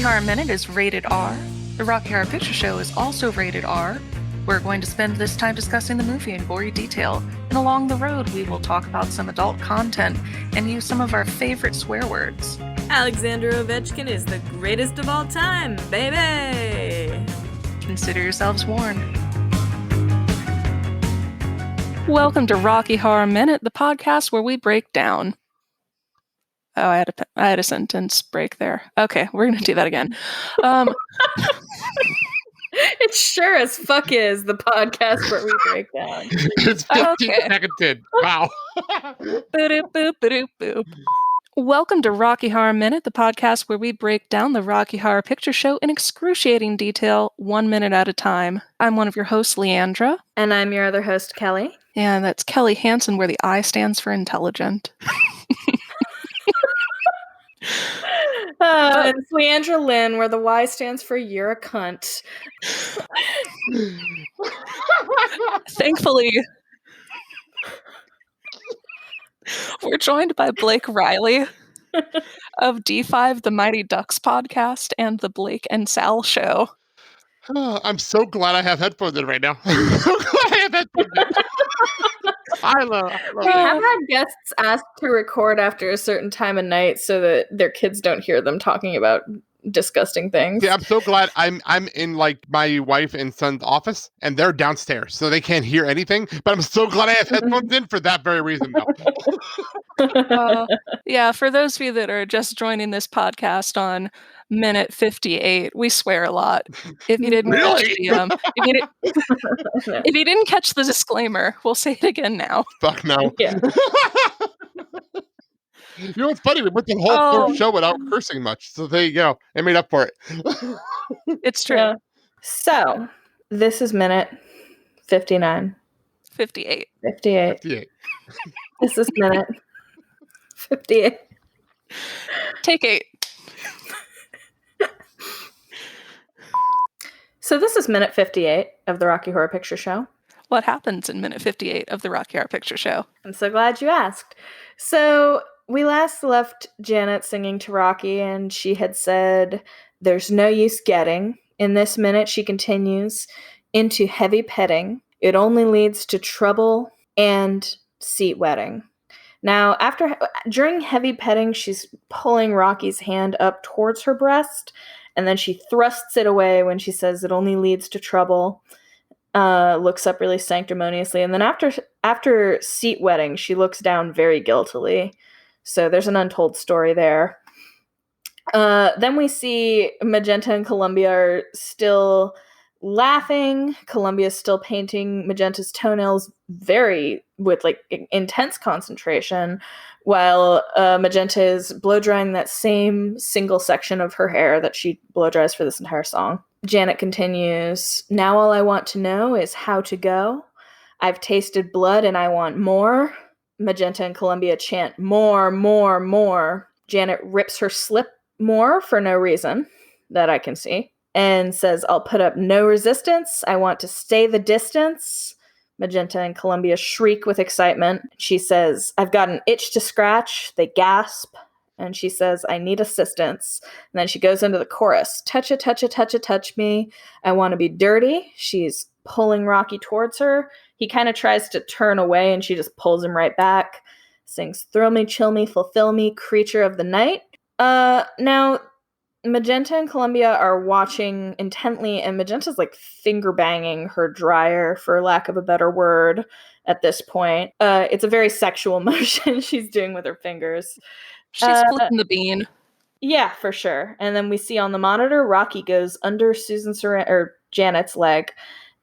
Rocky Horror Minute is rated R. The Rocky Horror Picture Show is also rated R. We're going to spend this time discussing the movie in gory detail, and along the road we will talk about some adult content and use some of our favorite swear words. Alexander Ovechkin is the greatest of all time, baby! Consider yourselves warned. Welcome to Rocky Horror Minute, the podcast where we break down. Oh, I had a sentence break there. Okay, we're going to do that again. It sure as fuck is the podcast where we break down. It's 15 seconds in. Wow. Boop, boop, boop, boop. Welcome to Rocky Horror Minute, the podcast where we break down the Rocky Horror Picture Show in excruciating detail, 1 minute at a time. I'm one of your hosts, Leandra. And I'm your other host, Kelly. And that's Kelly Hansen, where the I stands for intelligent. It's Leandra Lynn, where the Y stands for you're a cunt. Thankfully, we're joined by Blake Reilly of D5, the Mighty Ducks podcast, and the Blake and Sal show. I'm so glad I have headphones in right now. I'm so glad I have headphones in. I love We have had guests ask to record after a certain time of night so that their kids don't hear them talking about disgusting things. Yeah, I'm so glad I'm in like my wife and son's office and they're downstairs so they can't hear anything, but I'm so glad I have headphones in for that very reason though. Yeah, for those of you that are just joining this podcast on minute 58, we swear a lot. If you didn't catch if you didn't catch the disclaimer, we'll say it again now. Fuck no. Yeah. You know what's funny? We went the whole first show without cursing much, so there you go. I made up for it. It's true. Yeah. So, this is minute 59. 58. 58. This is minute 58. Take 8. So this is minute 58 of the Rocky Horror Picture Show. What happens in minute 58 of the Rocky Horror Picture Show? I'm so glad you asked. So we last left Janet singing to Rocky, and she had said, "There's no use getting." In this minute, she continues into heavy petting. It only leads to trouble and seat wetting. Now, during heavy petting, she's pulling Rocky's hand up towards her breast, and then she thrusts it away when she says it only leads to trouble. Looks up really sanctimoniously, and then after seat wetting, she looks down very guiltily. So there's an untold story there. Then we see Magenta and Columbia are still laughing. Columbia's still painting Magenta's toenails with like intense concentration, while Magenta is blow drying that same single section of her hair that she blow dries for this entire song. Janet continues, "Now all I want to know is how to go. I've tasted blood and I want more." Magenta and Columbia chant, "More, more, more." Janet rips her slip more for no reason that I can see, and says, "I'll put up no resistance. I want to stay the distance." Magenta and Columbia shriek with excitement. She says, "I've got an itch to scratch." They gasp. And she says, "I need assistance." And then she goes into the chorus. "Touch it, touch it, touch it, touch me. I want to be dirty." She's pulling Rocky towards her. He kind of tries to turn away and she just pulls him right back. Sings, "Thrill me, chill me, fulfill me, creature of the night." Now, Magenta and Columbia are watching intently, and Magenta's like finger banging her dryer, for lack of a better word, at this point. It's a very sexual motion she's doing with her fingers. She's flipping the bean. Yeah, for sure. And then we see on the monitor, Rocky goes under Janet's leg,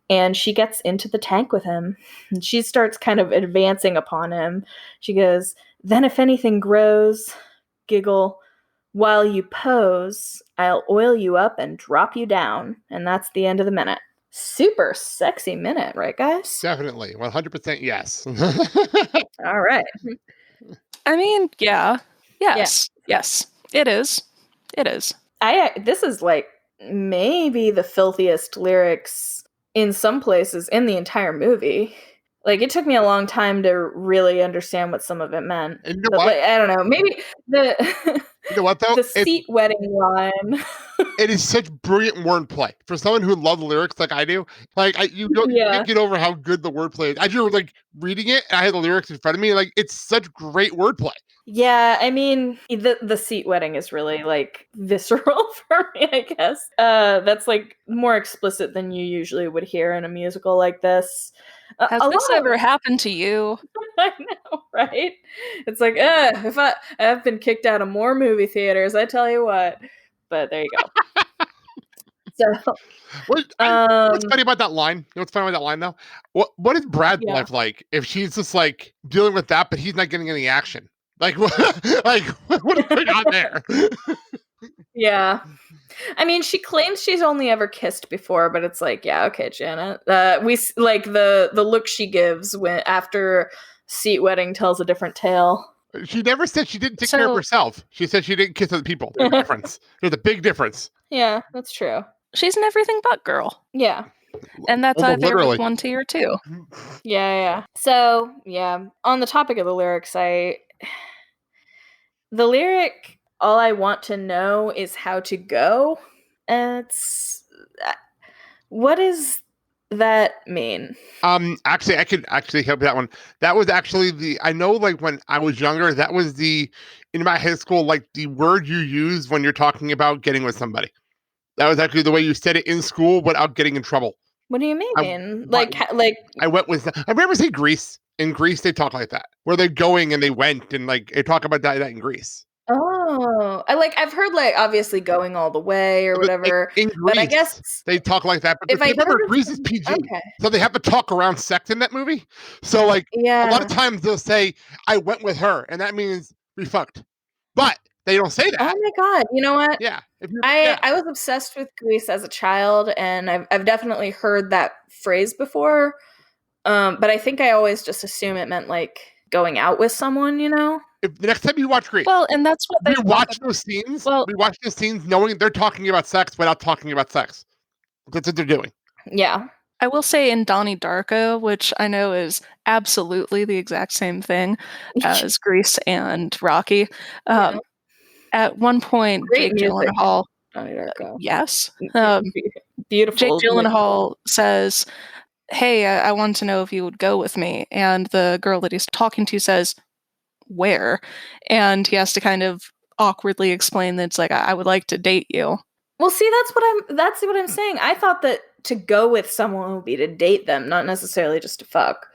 and she gets into the tank with him. And she starts kind of advancing upon him. She goes, "Then if anything grows," giggle, "while you pose, I'll oil you up and drop you down." And that's the end of the minute. Super sexy minute, right, guys? Definitely. 100% yes. All right. I mean, yeah. Yes. Yeah. Yes. It is. It is. This is like maybe the filthiest lyrics in some places in the entire movie. Like, it took me a long time to really understand what some of it meant. And you know but what? I don't know. Maybe You know what though? The seat wetting line. It is such brilliant wordplay for someone who loves lyrics like I do. Like you can't get over how good the wordplay is. I just like reading it, and I had the lyrics in front of me. Like it's such great wordplay. Yeah, I mean, the seat wetting is really like visceral for me, I guess. That's like more explicit than you usually would hear in a musical like this. Has this ever happened to you? I know, right? It's like, if I've been kicked out of more movie theaters, I tell you what. But there you go. So, what's funny about that line? You know what's funny about that line though? What is Brad's life like if she's just like dealing with that, but he's not getting any action? Like, like what is going on there? Yeah. I mean, she claims she's only ever kissed before, but it's like, yeah, okay, Janet. We like the look she gives when after seat wetting tells a different tale. She never said she didn't take care of herself. She said she didn't kiss other people. There's a difference. There's a big difference. Yeah, that's true. She's an everything but girl. Yeah. And that's either with one T or two. Yeah. So, yeah, on the topic of the lyrics, the lyric, all I want to know is how to go. What does that mean? Actually, I could actually help that one. That was actually I know like when I was younger, that was in my high school, like the word you use when you're talking about getting with somebody. That was actually the way you said it in school without getting in trouble. What do you mean? I went with, I remember say Greece. In Greece, they talk like that, where they're going and they went and like they talk about that in Greece. Oh, I've heard like obviously going all the way or whatever. In Greece, but I guess they talk like that. But remember, Greece is PG, so they have to talk around sex in that movie. So like, a lot of times they'll say, "I went with her," and that means we fucked. But they don't say that. Oh my god! You know what? Yeah, I was obsessed with Grease as a child, and I've definitely heard that phrase before. But I think I always just assume it meant like going out with someone. You know. If the next time you watch Grease, well, and that's what we watch those scenes. Well, we watch those scenes knowing they're talking about sex without talking about sex. That's what they're doing. Yeah. I will say in Donnie Darko, which I know is absolutely the exact same thing as Grease and Rocky. At one point, Great Jake Gyllenhaal. Donnie Darko. Yes. Beautiful. Jake Gyllenhaal says, "Hey, I want to know if you would go with me." And the girl that he's talking to says, "Where?" And he has to kind of awkwardly explain that it's like, I would like to date you. Well, see, that's what I'm saying. I thought that to go with someone would be to date them, not necessarily just to fuck.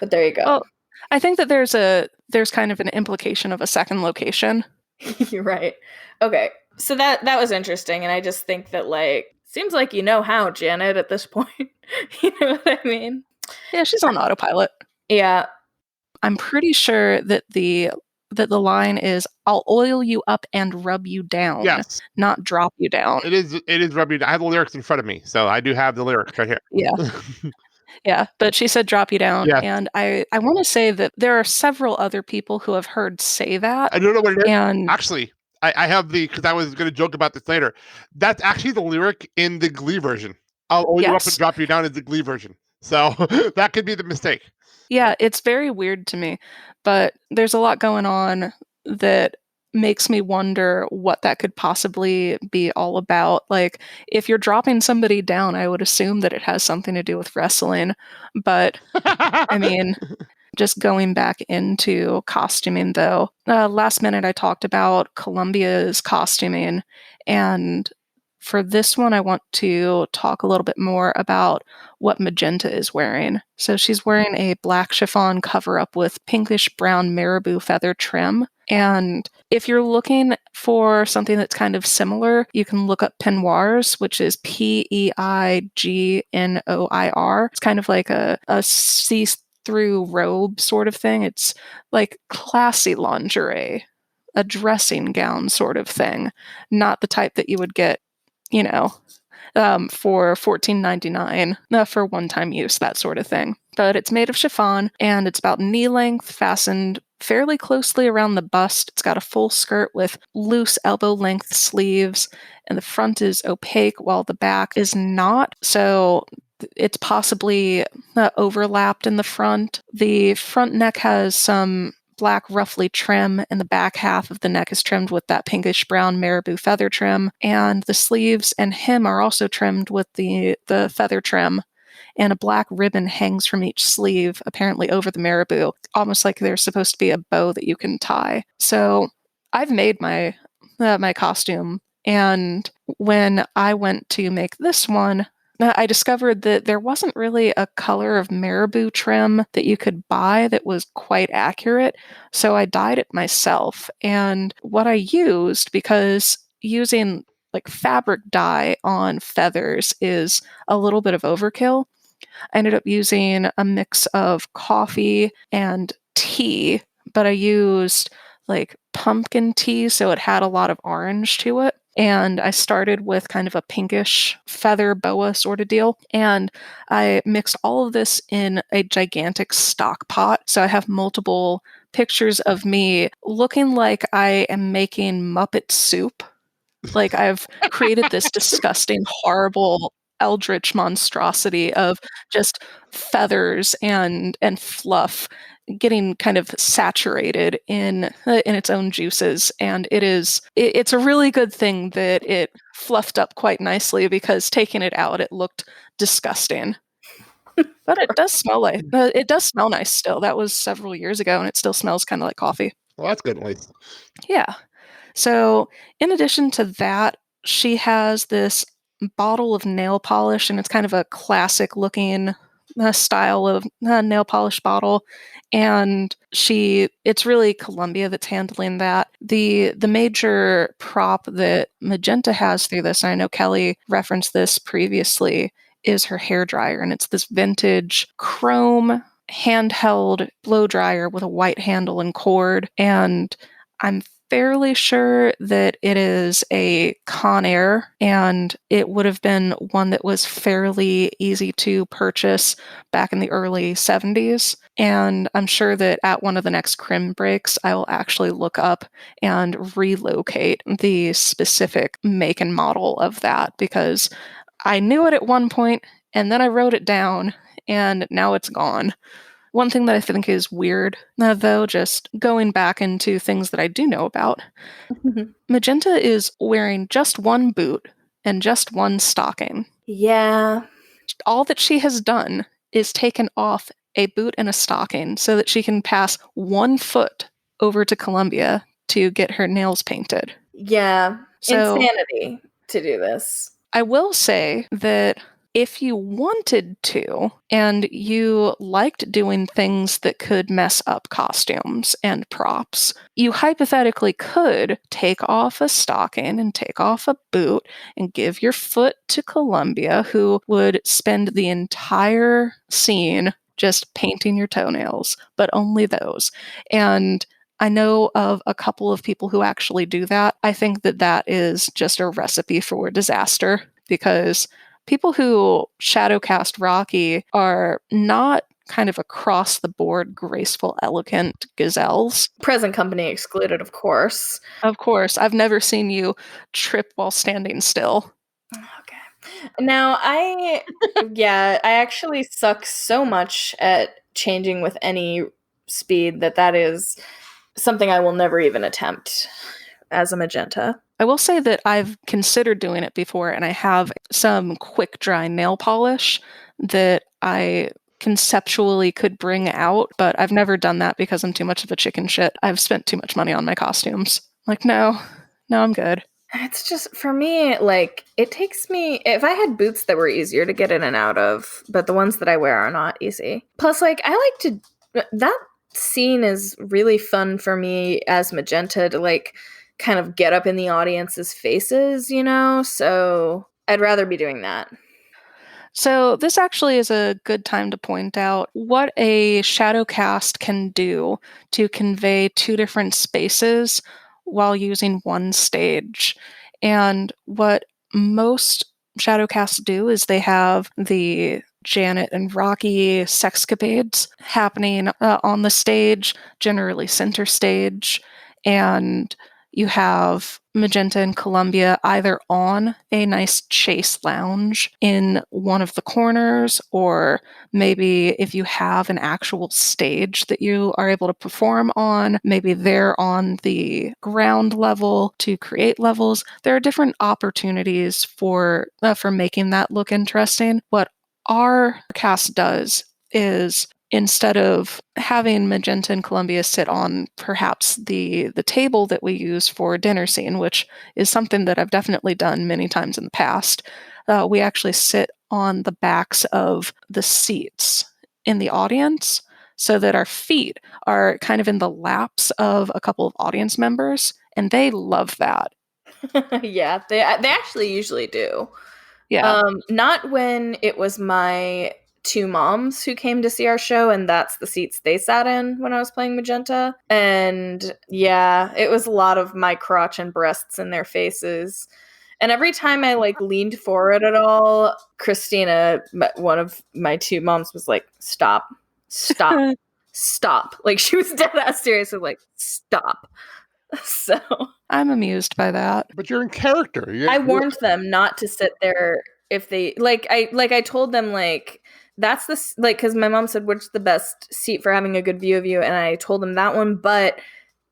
But there you go. Well, I think that there's kind of an implication of a second location. You're right. Okay. So that was interesting, and I just think that like seems like you know how, Janet, at this point. You know what I mean? Yeah, she's on autopilot. Yeah. I'm pretty sure that the line is, "I'll oil you up and rub you down." Yes. Not drop you down. It is rub you down. I have the lyrics in front of me, so I do have the lyrics right here. Yeah. Yeah, but she said drop you down. Yeah. And I want to say that there are several other people who have heard say that. I don't know what it is. And actually, I have because I was going to joke about this later. That's actually the lyric in the Glee version. "I'll oil you up and drop you down" is the Glee version. So that could be the mistake. Yeah, it's very weird to me, but there's a lot going on that makes me wonder what that could possibly be all about. Like, if you're dropping somebody down, I would assume that it has something to do with wrestling, but I mean, just going back into costuming though, last minute I talked about Columbia's costuming, and for this one, I want to talk a little bit more about what Magenta is wearing. So she's wearing a black chiffon cover-up with pinkish brown marabou feather trim. And if you're looking for something that's kind of similar, you can look up peignoirs, which is Peignoir. It's kind of like a see-through robe sort of thing. It's like classy lingerie, a dressing gown sort of thing, not the type that you would get, you know, for $14.99 for one-time use, that sort of thing. But it's made of chiffon, and it's about knee length, fastened fairly closely around the bust. It's got a full skirt with loose elbow-length sleeves, and the front is opaque while the back is not. So it's possibly overlapped in the front. The front neck has some black ruffly trim, and the back half of the neck is trimmed with that pinkish brown marabou feather trim, and the sleeves and hem are also trimmed with the feather trim, and a black ribbon hangs from each sleeve, apparently over the marabou, almost like there's supposed to be a bow that you can tie. So I've made my costume, and when I went to make this one, I discovered that there wasn't really a color of marabou trim that you could buy that was quite accurate, so I dyed it myself. And what I used, because using like fabric dye on feathers is a little bit of overkill, I ended up using a mix of coffee and tea, but I used like pumpkin tea, so it had a lot of orange to it. And I started with kind of a pinkish feather boa sort of deal. And I mixed all of this in a gigantic stock pot. So I have multiple pictures of me looking like I am making Muppet soup. Like I've created this disgusting, horrible, eldritch monstrosity of just feathers and fluff getting kind of saturated in its own juices, and it's a really good thing that it fluffed up quite nicely, because taking it out it looked disgusting. But it does smell nice still. That was several years ago, and it still smells kind of like coffee. Well, that's good at least. Yeah. So, in addition to that, she has this bottle of nail polish, and it's kind of a classic looking style of nail polish bottle. And it's really Columbia that's handling that. The major prop that Magenta has through this, and I know Kelly referenced this previously, is her hair dryer, and it's this vintage chrome handheld blow dryer with a white handle and cord. And I'm fairly sure that it is a Conair, and it would have been one that was fairly easy to purchase back in the early 70s. And I'm sure that at one of the next crim breaks, I will actually look up and relocate the specific make and model of that, because I knew it at one point, and then I wrote it down, and now it's gone. One thing that I think is weird, though, just going back into things that I do know about, Magenta is wearing just one boot and just one stocking. Yeah. All that she has done is taken off a boot and a stocking so that she can pass 1 foot over to Columbia to get her nails painted. Yeah. So, insanity to do this. I will say that if you wanted to, and you liked doing things that could mess up costumes and props, you hypothetically could take off a stocking and take off a boot and give your foot to Columbia, who would spend the entire scene just painting your toenails, but only those. And I know of a couple of people who actually do that. I think that that is just a recipe for disaster, because people who shadow cast Rocky are not kind of across the board graceful, elegant gazelles. Present company excluded, of course. Of course, I've never seen you trip while standing still. Okay. Now, I actually suck so much at changing with any speed that is something I will never even attempt as a Magenta. I will say that I've considered doing it before, and I have some quick dry nail polish that I conceptually could bring out, but I've never done that because I'm too much of a chicken shit. I've spent too much money on my costumes. Like, no, I'm good. It's just, for me, like, it takes me, if I had boots that were easier to get in and out of, but the ones that I wear are not easy. Plus, like, that scene is really fun for me as Magenta to, like, kind of get up in the audience's faces, so I'd rather be doing that. So this actually is a good time to point out what a shadow cast can do to convey 2 different spaces while using one stage. And what most shadow casts do is they have the Janet and Rocky sexcapades happening on the stage, generally center stage, and you have Magenta and Columbia either on a nice chase lounge in one of the corners, or maybe if you have an actual stage that you are able to perform on, maybe they're on the ground level to create levels. There are different opportunities for making that look interesting. What our cast does is, instead of having Magenta and Columbia sit on perhaps the table that we use for a dinner scene, which is something that I've definitely done many times in the past, we actually sit on the backs of the seats in the audience so that our feet are kind of in the laps of a couple of audience members, and they love that. Yeah, they actually usually do. Yeah. Not when it was my two moms who came to see our show, and that's the seats they sat in when I was playing Magenta. And yeah, it was a lot of my crotch and breasts in their faces. And every time I leaned forward at all, Christina, one of my two moms, was like, "Stop, stop, stop!" Like, she was dead ass serious, with like, "Stop." So I'm amused by that. But you're in character. I warned them not to sit there if they I told them that's the because my mom said, "What's the best seat for having a good view of you?" And I told them that one, but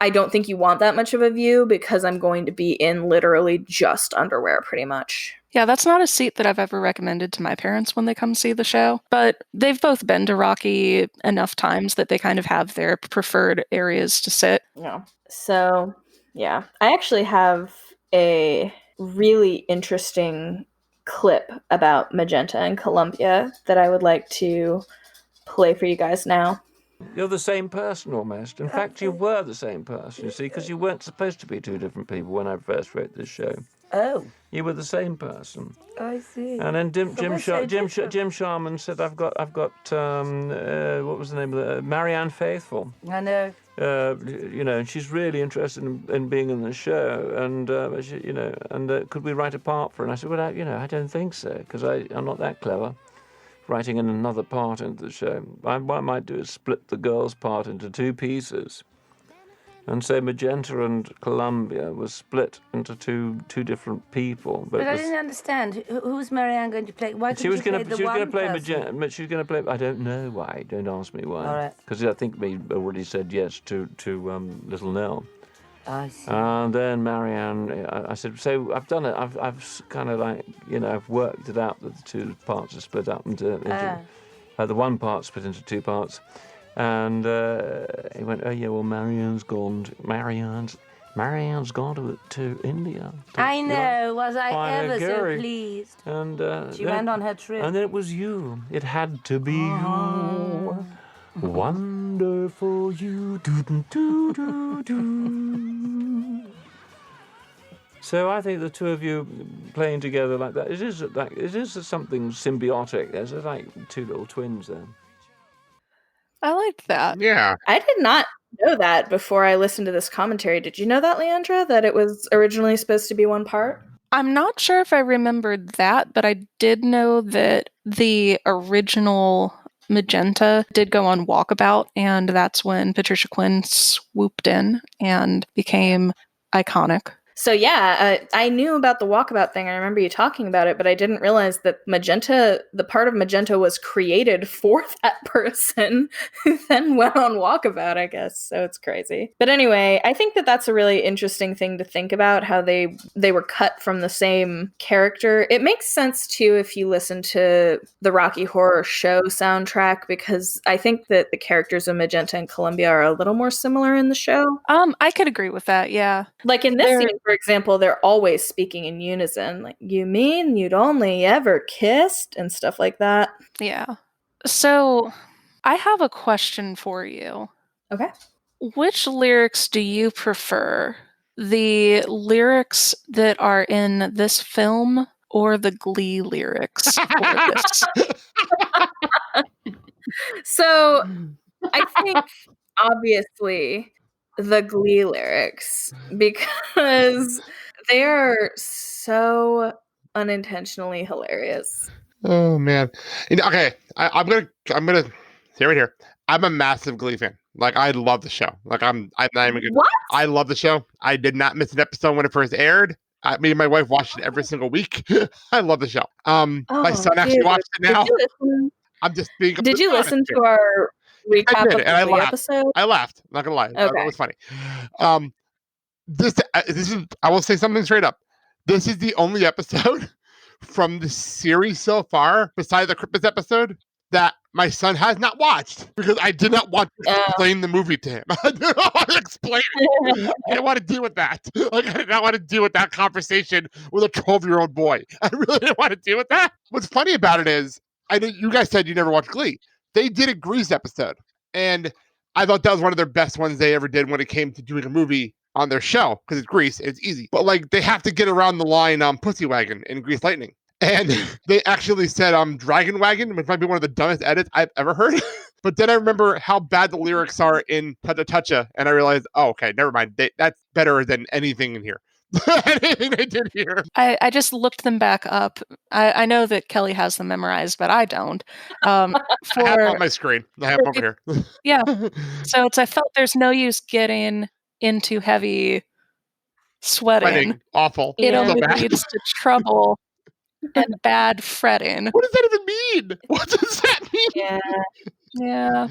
I don't think you want that much of a view because I'm going to be in literally just underwear pretty much. Yeah, that's not a seat that I've ever recommended to my parents when they come see the show, but they've both been to Rocky enough times that they kind of have their preferred areas to sit. Yeah. So, yeah. I actually have a really interesting clip about Magenta and Columbia that I would like to play for you guys now. You're the same person almost. In fact, you were the same person, you see, because you weren't supposed to be two different people when I first wrote this show. Oh. You were the same person. I see. And then Jim Sharman said, I've got what was the name of it? Marianne Faithfull. I know. And she's really interested in being in the show, and could we write a part for her? And I said, well, I don't think so, because I'm not that clever. Writing in another part into the show. What I might do is split the girl's part into two pieces. And so Magenta and Columbia was split into two different people. But I didn't understand. Who's Marianne going to play? Why she was going to play Magenta? She was going to play. I don't know why. Don't ask me why. All right. Because I think we already said yes to Little Nell. I see. And then Marianne, I said, so I've done it. I've kind of I've worked it out that the two parts are split up into the one part split into two parts. And he went, oh yeah, well Marianne's gone to India. I know. Was I ever Gary. so pleased? And She went on her trip. And then it was you. It had to be you. Wonderful you. Do-do-do-do-do. So I think the two of you playing together like that, it is something symbiotic. There's like two little twins there. I liked that. Yeah. I did not know that before I listened to this commentary. Did you know that, Leandra, that it was originally supposed to be one part? I'm not sure if I remembered that, but I did know that the original Magenta did go on Walkabout, and that's when Patricia Quinn swooped in and became iconic. So yeah, I knew about the Walkabout thing. I remember you talking about it, but I didn't realize that Magenta, the part of Magenta, was created for that person who then went on Walkabout, I guess. So it's crazy. But anyway, I think that that's a really interesting thing to think about, how they were cut from the same character. It makes sense too if you listen to the Rocky Horror Show soundtrack, because I think that the characters of Magenta and Columbia are a little more similar in the show. I could agree with that, yeah. Like in this scene, for example, they're always speaking in unison. Like, you mean you'd only ever kissed? And stuff like that. Yeah. So, I have a question for you. Okay. Which lyrics do you prefer? The lyrics that are in this film or the Glee lyrics for this? So, I think, obviously, the Glee lyrics, because they are so unintentionally hilarious. Oh man. Okay, I'm gonna say right here, I'm a massive Glee fan. Like I love the show. Like I'm not even good. What? I love the show. I did not miss an episode when it first aired. Me and my wife watched it every single week. I love the show. My son actually dude. watched it now. Did you listen, I'm just being. did you honest listen here. to our I recap did, of and I the Glee laughed. episode? I laughed. Not gonna lie. That Okay. was funny. This is. I will say something straight up. This is the only episode from the series so far, besides the Christmas episode, that my son has not watched because I did not want to explain the movie to him. I did not want to explain it. I didn't want to deal with that. Like, I did not want to deal with that conversation with a 12-year-old boy. I really didn't want to deal with that. What's funny about it is, I know you guys said you never watched Glee. They did a Grease episode, and I thought that was one of their best ones they ever did when it came to doing a movie on their show, because it's Grease, it's easy. But like, they have to get around the line Pussy Wagon in Grease Lightning. And they actually said Dragon Wagon, which might be one of the dumbest edits I've ever heard. But then I remember how bad the lyrics are in Toucha Toucha, and I realized, oh, okay, never mind. That's better than anything in here. Anything they did here. I just looked them back up. I know that Kelly has them memorized, but I don't. I have them on my screen. I have them over here. Yeah. So I felt there's no use getting into heavy sweating. Awful. It Yeah. only So bad. leads to trouble and bad fretting. What does that even mean? What does that mean? Yeah. Yeah.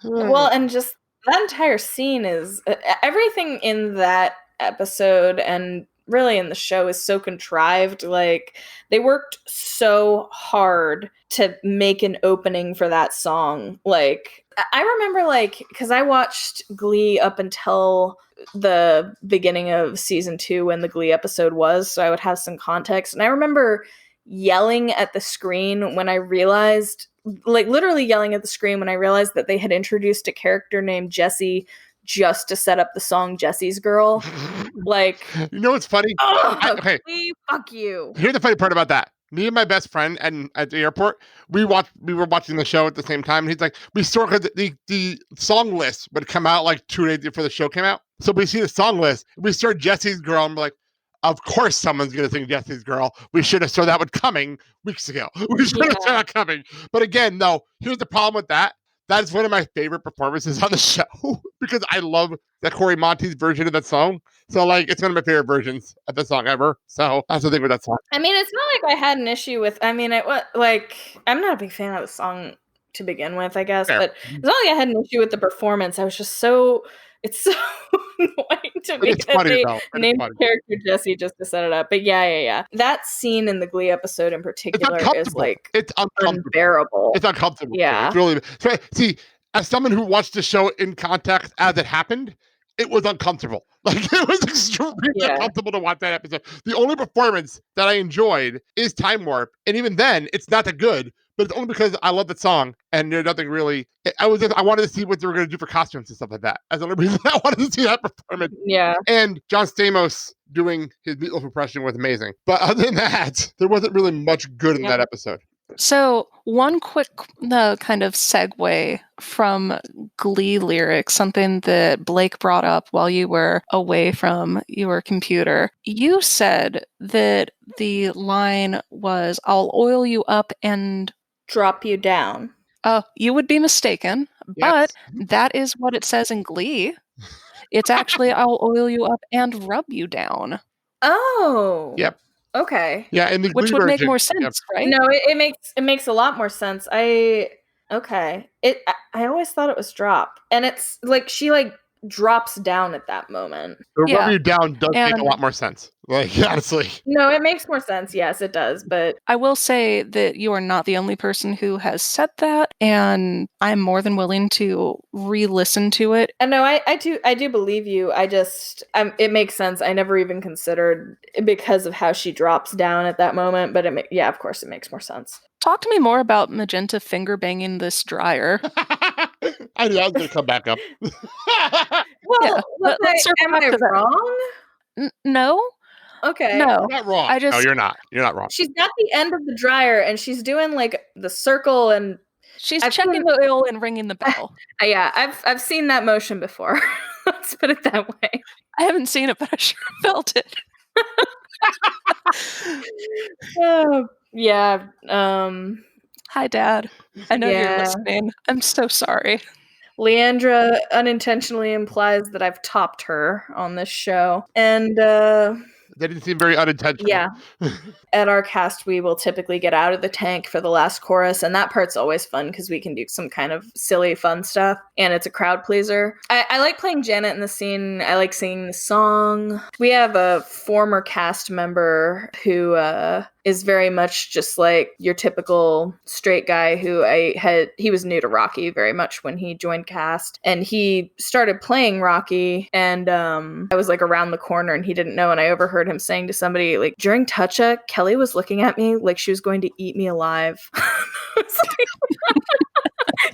Well, and just that entire scene is everything in that episode and really in the show is so contrived. Like, they worked so hard to make an opening for that song. Like, I remember, like, because I watched Glee up until the beginning of season 2 when the Glee episode was, so I would have some context. And I remember yelling at the screen when I realized, like, literally yelling at the screen when I realized that they had introduced a character named Jessie just to set up the song Jessie's Girl. Like, you know what's funny? Okay. Glee, fuck you. Here's the funny part about that. Me and my best friend at the airport, we were watching the show at the same time. And he's like, we saw, because the song list would come out like 2 days before the show came out. So we see the song list. We start Jessie's Girl, and we're like, of course someone's going to sing Jessie's Girl. We should have saw that one coming weeks ago. We should have saw that coming. But again, though, here's the problem with that. That is one of my favorite performances on the show because I love the Corey Monteith's version of that song. So, like, it's one of my favorite versions of the song ever. So that's the thing with that song. I mean, it's not like I had an issue with, I'm not a big fan of the song to begin with, I guess, Fair. but it's not like I had an issue with the performance. I was just it's so annoying to me It's that funny, they though. It's named funny. the character Jessie just to set it up. But yeah. That scene in the Glee episode in particular is uncomfortable. like It's uncomfortable. unbearable. It's uncomfortable. Yeah. It's really. So, see, as someone who watched the show in context as it happened, it was uncomfortable. Like, it was extremely uncomfortable to watch that episode. The only performance that I enjoyed is Time Warp, and even then, it's not that good. But it's only because I love that song, and there's nothing really. I wanted to see what they were going to do for costumes and stuff like that. As the only reason I wanted to see that performance. Yeah. And John Stamos doing his Meatloaf impression was amazing. But other than that, there wasn't really much good in that episode. So one quick kind of segue from Glee lyrics, something that Blake brought up while you were away from your computer. You said that the line was, "I'll oil you up and Drop you down. You would be mistaken, Yes. but that is what it says in Glee. It's actually, "I'll oil you up and rub you down." Oh. Yep. Okay. Yeah, in the Which Glee would make version, more sense, yep. right? No, it makes a lot more sense. I always thought it was drop. And it's like she like drops down at that moment. The Yeah. rub you down does make a And- lot more sense. Like, honestly. No, it makes more sense. Yes, it does. But I will say that you are not the only person who has said that, and I'm more than willing to re-listen to it. no, I do believe you. I just it makes sense. I never even considered because of how she drops down at that moment. But of course, it makes more sense. Talk to me more about Magenta finger banging this dryer. I knew I was going to come back up. Well, Yeah, let's circle am back I to that. wrong? No, Okay. no. You're not wrong. I just- No, you're not. You're not wrong. She's got the end of the dryer and she's doing like the circle and She's I've checking seen- the oil and ringing the bell. I've seen that motion before. Let's put it that way. I haven't seen it, but I sure felt it. Yeah. Hi, Dad. I know you're Yeah. listening. I'm so sorry. Leandra unintentionally implies that I've topped her on this show. And That didn't seem very unintentional. yeah. At our cast, we will typically get out of the tank for the last chorus, and that part's always fun because we can do some kind of silly, fun stuff, and it's a crowd pleaser. I like playing Janet in the scene. I like singing the song. We have a former cast member who is very much just like your typical straight guy who he was new to Rocky very much when he joined cast, and he started playing Rocky, and I was like around the corner and he didn't know, and I overheard him saying to somebody, like, during touch-up, Kelly was looking at me like she was going to eat me alive.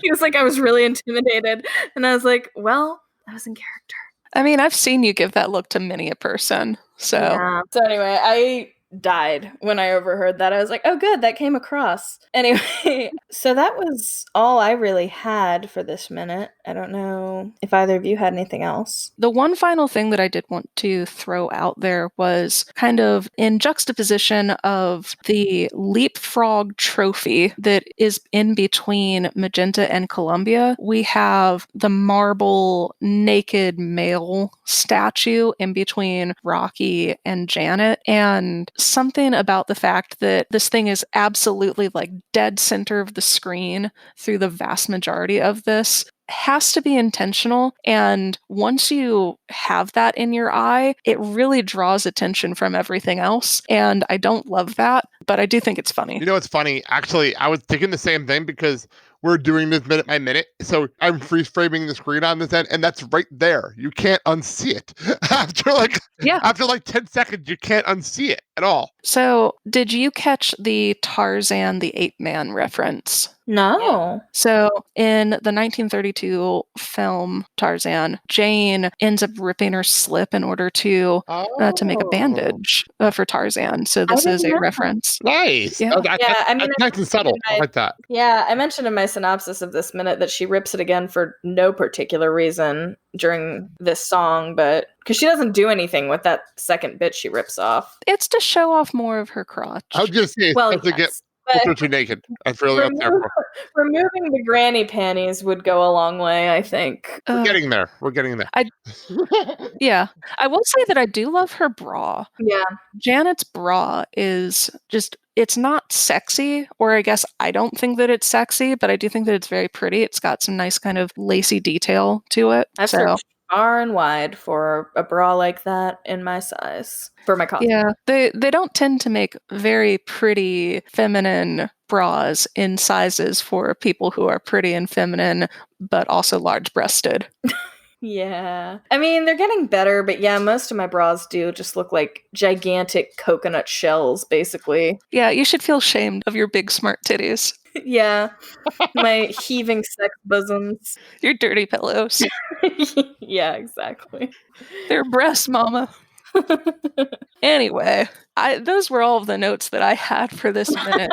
He was like, I was really intimidated, and I was like, well, I was in character. I mean, I've seen you give that look to many a person, so. Yeah. So anyway, I died when I overheard that. I was like, oh good, that came across. Anyway, so that was all I really had for this minute. I don't know if either of you had anything else. The one final thing that I did want to throw out there was kind of in juxtaposition of the leapfrog trophy that is in between Magenta and Columbia. We have the marble naked male statue in between Rocky and Janet, and something about the fact that this thing is absolutely like dead center of the screen through the vast majority of this has to be intentional. And once you have that in your eye, it really draws attention from everything else. And I don't love that, but I do think it's funny. You know, it's funny. Actually, I was thinking the same thing because we're doing this minute by minute. So I'm freeze framing the screen on this end, and that's right there. You can't unsee it. After like 10 seconds, you can't unsee it at all. So did you catch the Tarzan the Ape Man reference? No. So in the 1932 film Tarzan, Jane ends up ripping her slip in order to make a bandage for Tarzan. So this is a reference. Nice. Yeah. That's nice and subtle. I like that. Yeah, I mentioned in my synopsis of this minute that she rips it again for no particular reason during this song, but because she doesn't do anything with that second bit she rips off. It's to show off more of her crotch. I was just saying, to get too naked. That's really up there. Removing the granny panties would go a long way, I think. We're getting there. Yeah. I will say that I do love her bra. Yeah. Janet's bra is just, it's not sexy, or I guess I don't think that it's sexy, but I do think that it's very pretty. It's got some nice kind of lacy detail to it. I've searched far and wide for a bra like that in my size for my costume. Yeah, they don't tend to make very pretty feminine bras in sizes for people who are pretty and feminine, but also large-breasted. Yeah. I mean, they're getting better, but yeah, most of my bras do just look like gigantic coconut shells, basically. Yeah, you should feel ashamed of your big smart titties. Yeah. My heaving sex bosoms. Your dirty pillows. Yeah, exactly. They're breasts, mama. Anyway, those were all of the notes that I had for this minute.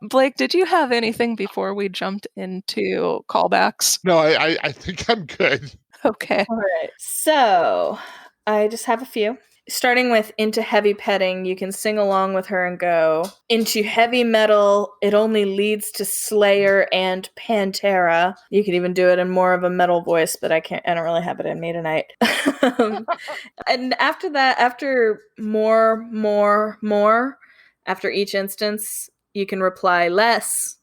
Blake, did you have anything before we jumped into callbacks? No, I think I'm good. Okay. All right. So I just have a few. Starting with Into Heavy Petting, you can sing along with her and go, into heavy metal, it only leads to Slayer and Pantera. You could even do it in more of a metal voice, but I don't really have it in me tonight. And after that, after more, after each instance, you can reply less.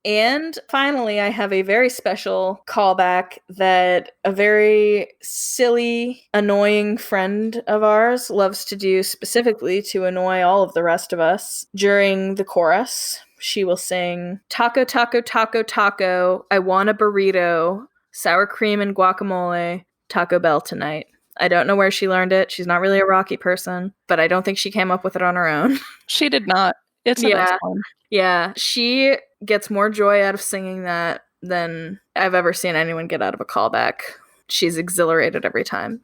And finally, I have a very special callback that a very silly, annoying friend of ours loves to do specifically to annoy all of the rest of us. During the chorus, she will sing, taco, taco, taco, taco, I want a burrito, sour cream and guacamole, Taco Bell tonight. I don't know where she learned it. She's not really a Rocky person, but I don't think she came up with it on her own. She did not. It's a nice one. Yeah, she gets more joy out of singing that than I've ever seen anyone get out of a callback. She's exhilarated every time.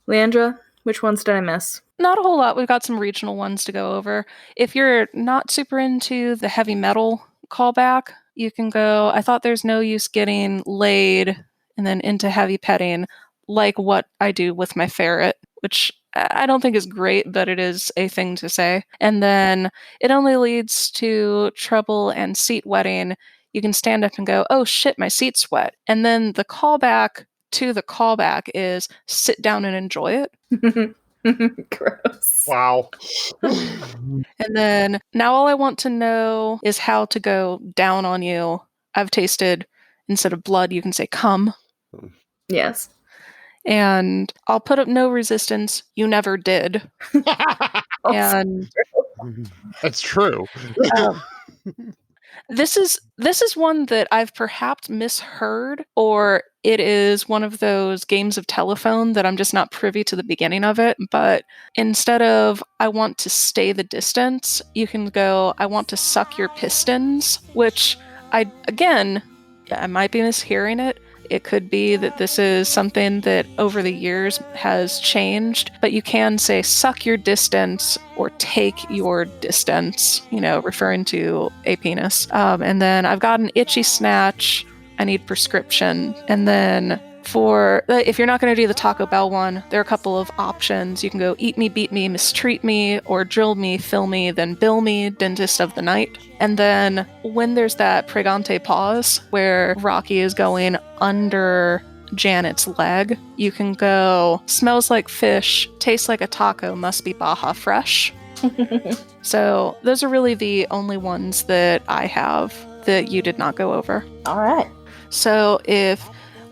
Leandra, which ones did I miss? Not a whole lot. We've got some regional ones to go over. If you're not super into the heavy metal callback, you can go, I thought there's no use getting laid, and then into heavy petting, like what I do with my ferret, which I don't think is great, but it is a thing to say. And then it only leads to trouble and seat wetting. you can stand up and go, oh shit, my seat's wet. And then the callback to the callback is sit down and enjoy it. Gross. Wow. And then now all I want to know is how to go down on you. I've tasted, instead of blood, you can say come. Yes. And I'll put up no resistance. You never did. And That's true. this is one that I've perhaps misheard, or it is one of those games of telephone that I'm just not privy to the beginning of it. But instead of I want to stay the distance, you can go I want to suck your pistons, which I might be mishearing it. It could be that this is something that over the years has changed, but you can say suck your distance or take your distance, referring to a penis. And then I've got an itchy snatch. I need prescription. And then if you're not going to do the Taco Bell one, there are a couple of options. You can go eat me, beat me, mistreat me, or drill me, fill me, then bill me, dentist of the night. And then when there's that pregante pause where Rocky is going under Janet's leg, you can go smells like fish, tastes like a taco, must be Baja Fresh. So those are really the only ones that I have that you did not go over. All right. So if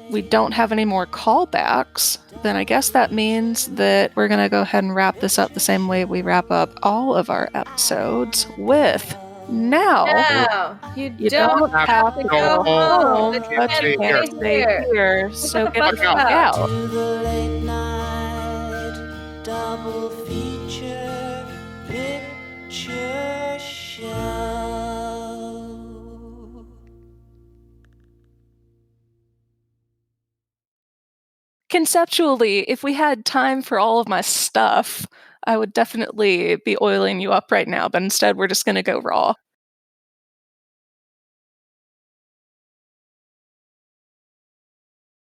we don't have any more callbacks, then I guess that means that we're going to go ahead and wrap this up the same way we wrap up all of our episodes with now. No, you don't have to go home. But you can't stay here, so get the fuck out. To the late night double feature picture show. Conceptually, if we had time for all of my stuff, I would definitely be oiling you up right now, but instead we're just going to go raw.